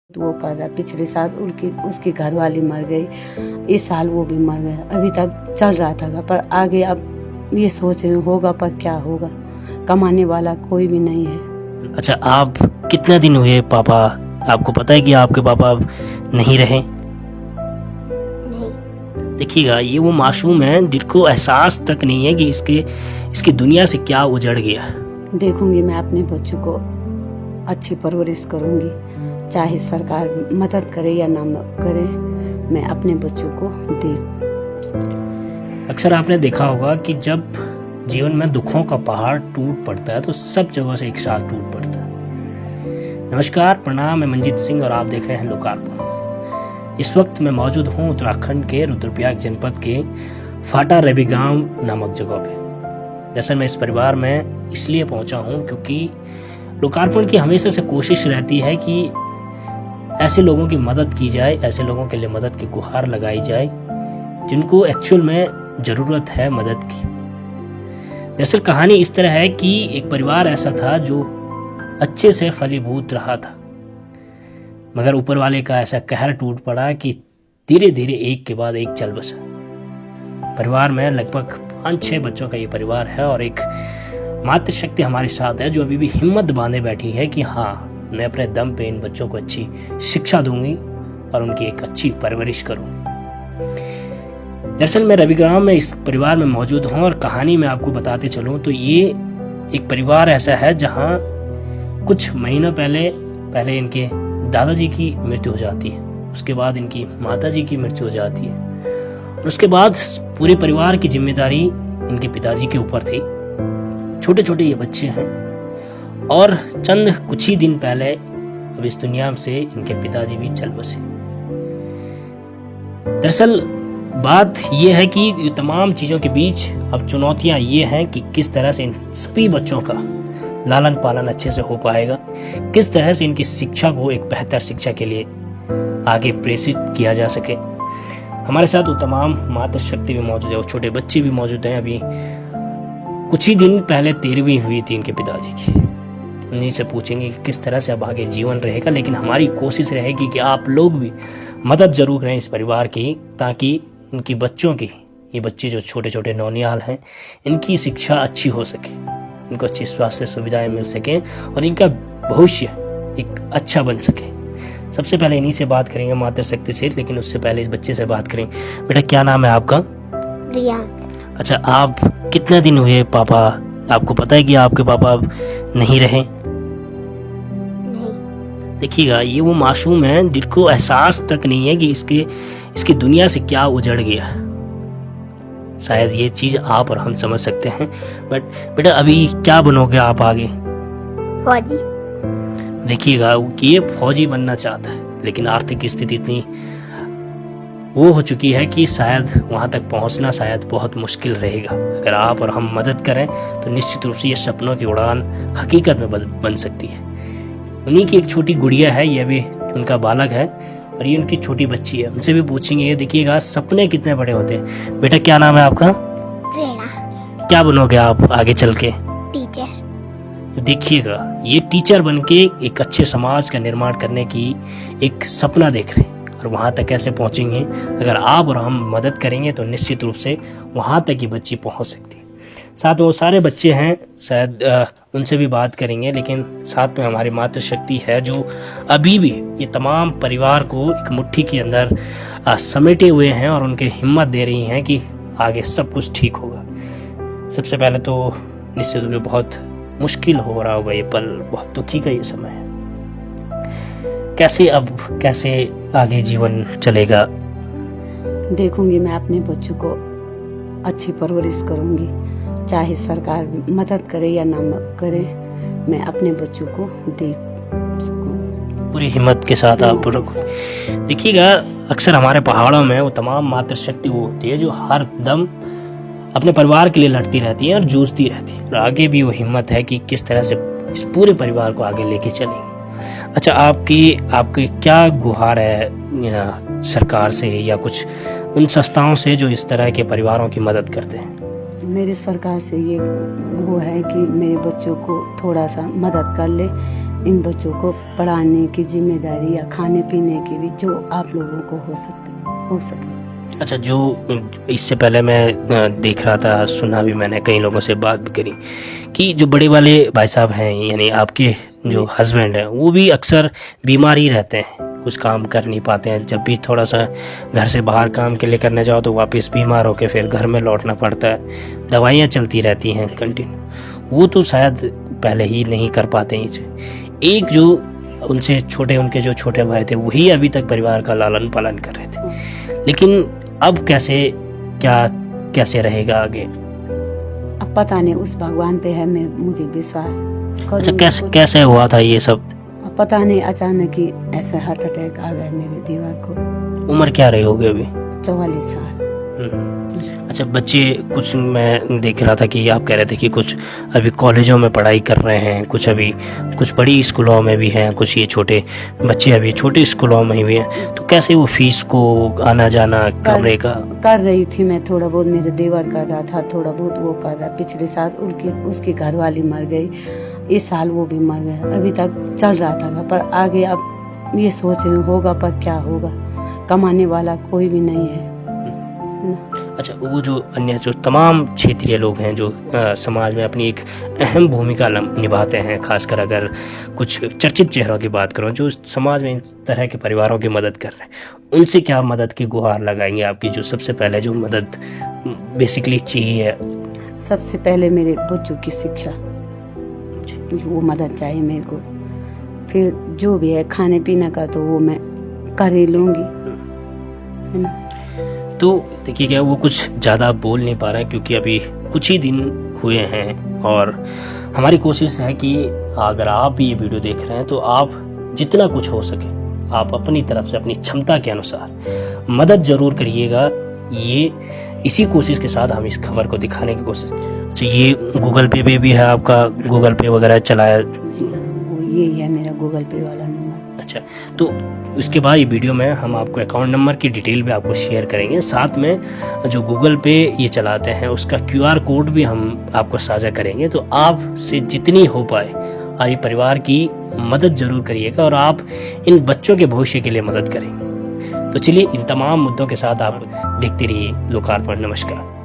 तो वो कर रहा है। पिछले साल उसकी घरवाली मर गई, इस साल वो भी मर गया। अभी तक चल रहा था, पर आगे अब ये सोच रहे होगा, पर क्या होगा, कमाने वाला कोई भी नहीं है। अच्छा, आप कितने दिन हुए पापा, आपको पता है कि आपके पापा अब नहीं रहे? नहीं। देखिएगा, ये वो मासूम है जिनको एहसास तक नहीं है कि इसकी दुनिया से क्या उजड़ गया। देखूंगी मैं अपने बच्चों को, अच्छी परवरिश करूंगी, चाहे सरकार मदद करे या ना करे, मैं अपने बच्चों को देख। अक्सर आपने देखा होगा कि जब जीवन में दुखों का पहाड़ टूट पड़ता है तो सब जगह से एक साथ टूट पड़ता है। नमस्कार, प्रणाम, मैं मंजीत सिंह और आप देख रहे हैं लोकार्पण। इस वक्त मैं मौजूद हूँ उत्तराखंड के रुद्रप्रयाग जनपद के फाटा रवि गांव नामक जगह पे। दरअसल मैं इस परिवार में इसलिए पहुंचा हूँ क्योंकि लोकार्पण की हमेशा से कोशिश रहती है कि ऐसे लोगों की मदद की जाए, ऐसे लोगों के लिए मदद की गुहार लगाई जाए जिनको एक्चुअल में ज़रूरत है मदद की। दरअसल कहानी इस तरह है कि एक परिवार ऐसा था जो अच्छे से फलीभूत रहा था, मगर ऊपर वाले का ऐसा कहर टूट पड़ा कि धीरे धीरे एक के बाद एक चल बसा। परिवार में लगभग 5-6 बच्चों का ये परिवार है और एक मातृशक्ति हमारे साथ है जो अभी भी हिम्मत बांधे बैठी है कि हाँ, मैं अपने दम पे इन बच्चों को अच्छी शिक्षा दूंगी और उनकी एक अच्छी परवरिश करूं। दरअसल मैं रविग्राम में इस परिवार में मौजूद हूं और कहानी में आपको बताते चलूं तो ये एक परिवार ऐसा है जहां कुछ महीनों पहले इनके दादाजी की मृत्यु हो जाती है, उसके बाद इनकी माताजी की मृत्यु हो जाती है और उसके बाद पूरे परिवार की जिम्मेदारी इनके पिताजी के ऊपर थी। छोटे छोटे ये बच्चे हैं और चंद कुछ ही दिन पहले अब इस दुनिया से इनके पिताजी भी चल बसे। दरअसल बात यह है कि ये तमाम चीज़ों के बीच अब चुनौतियां ये हैं कि किस तरह से इन सभी बच्चों का लालन पालन अच्छे से हो पाएगा, किस तरह से इनकी शिक्षा को एक बेहतर शिक्षा के लिए आगे प्रेषित किया जा सके। हमारे साथ वो तमाम मातृशक्ति भी मौजूद है, वो छोटे बच्चे भी मौजूद हैं। अभी कुछ ही दिन पहले 13वीं हुई थी इनके पिताजी की। उन्हीं से पूछेंगे कि किस तरह से अब आगे जीवन रहेगा, लेकिन हमारी कोशिश रहेगी कि आप लोग भी मदद जरूर करें इस परिवार की, ताकि इनकी बच्चों की, ये बच्चे जो छोटे छोटे नौनिहाल हैं, इनकी शिक्षा अच्छी हो सके, इनको अच्छी स्वास्थ्य सुविधाएं मिल सकें और इनका भविष्य एक अच्छा बन सके। सबसे पहले इन्हीं से बात करेंगे, मातृशक्ति से, लेकिन उससे पहले इस बच्चे से बात करें। बेटा, क्या नाम है आपका? रिया। अच्छा, आप कितने दिन हुए पापा, आपको पता है कि आपके पापा अब नहीं रहे? नहीं। देखिएगा, ये वो मासूम है जिनको एहसास तक नहीं है कि इसकी दुनिया से क्या उजड़ गया। शायद ये चीज आप और हम समझ सकते हैं, बट बेटा अभी क्या बनोगे आप आगे? फौजी। देखिएगा, ये फौजी बनना चाहता है, लेकिन आर्थिक स्थिति इतनी वो हो चुकी है कि शायद वहाँ तक पहुँचना शायद बहुत मुश्किल रहेगा। अगर आप और हम मदद करें तो निश्चित रूप से ये सपनों की उड़ान हकीकत में बन सकती है। उन्हीं की एक छोटी गुड़िया है, ये भी उनका बालक है और ये उनकी छोटी बच्ची है। उनसे भी पूछेंगे। ये देखिएगा, सपने कितने बड़े होते हैं। बेटा, क्या नाम है आपका? प्रेरणा। क्या बनोगे आप आगे चल के? टीचर। देखिएगा, ये टीचर बनके एक अच्छे समाज का निर्माण करने की एक सपना देख रहे हैं और वहाँ तक कैसे पहुँचेंगे। अगर आप और हम मदद करेंगे तो निश्चित रूप से वहाँ तक ये बच्ची पहुँच सकती है। साथ में वो सारे बच्चे हैं, शायद उनसे भी बात करेंगे, लेकिन साथ में हमारी मातृशक्ति है जो अभी भी ये तमाम परिवार को एक मुट्ठी के अंदर समेटे हुए हैं और उनके हिम्मत दे रही हैं कि आगे सब कुछ ठीक होगा। सबसे पहले तो निश्चित रूप से बहुत मुश्किल हो रहा होगा ये पल, बहुत दुखी का ये समय है। कैसे आगे जीवन चलेगा? देखूंगी मैं अपने बच्चों को, अच्छी परवरिश करूंगी, चाहे सरकार मदद करे या ना करे, मैं अपने बच्चों को देख सकूं। पूरी हिम्मत के साथ आप देखिएगा, अक्सर हमारे पहाड़ों में वो तमाम मातृशक्ति वो होती है जो हर दम अपने परिवार के लिए लड़ती रहती है और जूझती रहती है, और आगे भी वो हिम्मत है कि किस तरह से इस पूरे परिवार को आगे लेके चलेंगे। अच्छा, आपकी क्या गुहार है सरकार से या कुछ उन संस्थाओं से जो इस तरह के परिवारों की मदद करते हैं? मेरी सरकार से ये वो है कि मेरे बच्चों को थोड़ा सा मदद कर ले, इन बच्चों को पढ़ाने की जिम्मेदारी या खाने पीने की भी जो आप लोगों को हो सके। अच्छा, जो इससे पहले मैं देख रहा था, सुना भी मैंने, कई लोगों से बात भी करी कि जो बड़े वाले भाई साहब हैं, यानी आपके जो हस्बैंड हैं, वो भी अक्सर बीमार ही रहते हैं, कुछ काम कर नहीं पाते हैं। जब भी थोड़ा सा घर से बाहर काम के लिए करने जाओ तो वापस बीमार होकर फिर घर में लौटना पड़ता है, दवाइयाँ चलती रहती हैं कंटिन्यू। वो तो शायद पहले ही नहीं कर पाते हैं। एक जो उनसे छोटे, उनके जो छोटे भाई थे, वही अभी तक परिवार का लालन पालन कर रहे थे। लेकिन अब कैसे रहेगा आगे? अब पता नहीं, उस भगवान पे है मुझे विश्वास। अच्छा, कैसे हुआ था ये सब? अब पता नहीं, अचानक ही ऐसे हार्ट अटैक आ गया मेरे दीवार को। उम्र क्या रही होगी अभी? 44 साल। अच्छा, बच्चे कुछ मैं देख रहा था कि आप कह रहे थे कि कुछ अभी कॉलेजों में पढ़ाई कर रहे हैं, कुछ बड़ी स्कूलों में भी हैं, कुछ ये छोटे बच्चे अभी छोटे स्कूलों में भी हैं। तो कैसे वो फीस को आना जाना कमरे का? कर रही थी मैं, थोड़ा बहुत मेरे देवर कर रहा था, थोड़ा बहुत वो कर रहा। पिछले साल उसकी घरवाली मर गई, इस साल वो भी मर गया। अभी तक चल रहा था, पर आगे अब ये सोच रही हूँ होगा पर क्या होगा, कमाने वाला कोई भी नहीं है ना। अच्छा, वो जो अन्य जो तमाम क्षेत्रीय लोग हैं जो समाज में अपनी एक अहम भूमिका निभाते हैं, खासकर अगर कुछ चर्चित चेहरों की बात करूं जो समाज में इस तरह के परिवारों की मदद कर रहे हैं, उनसे क्या मदद की गुहार लगाएंगे आपकी? जो सबसे पहले जो मदद बेसिकली चाहिए? सबसे पहले मेरे बच्चों की शिक्षा, वो मदद चाहिए मेरे को। फिर जो भी है खाने पीने का तो वो मैं कर ही लूँगी, है ना। तो देखिए, क्या वो कुछ ज़्यादा बोल नहीं पा रहे हैं क्योंकि अभी कुछ ही दिन हुए हैं, और हमारी कोशिश है कि अगर आप ये वीडियो देख रहे हैं तो आप जितना कुछ हो सके आप अपनी तरफ से अपनी क्षमता के अनुसार मदद ज़रूर करिएगा। ये इसी कोशिश के साथ हम इस खबर को दिखाने की कोशिश। तो ये गूगल पे भी है आपका? गूगल पे वगैरह चलाया? वो यही है मेरा गूगल पे वाला नंबर। अच्छा, तो उसके बाद ये वीडियो में हम आपको अकाउंट नंबर की डिटेल भी आपको शेयर करेंगे, साथ में जो गूगल पे ये चलाते हैं उसका QR कोड भी हम आपको साझा करेंगे। तो आप से जितनी हो पाए आप ये परिवार की मदद ज़रूर करिएगा और आप इन बच्चों के भविष्य के लिए मदद करेंगे। तो चलिए, इन तमाम मुद्दों के साथ आप देखते रहिए लोकार्पण। नमस्कार।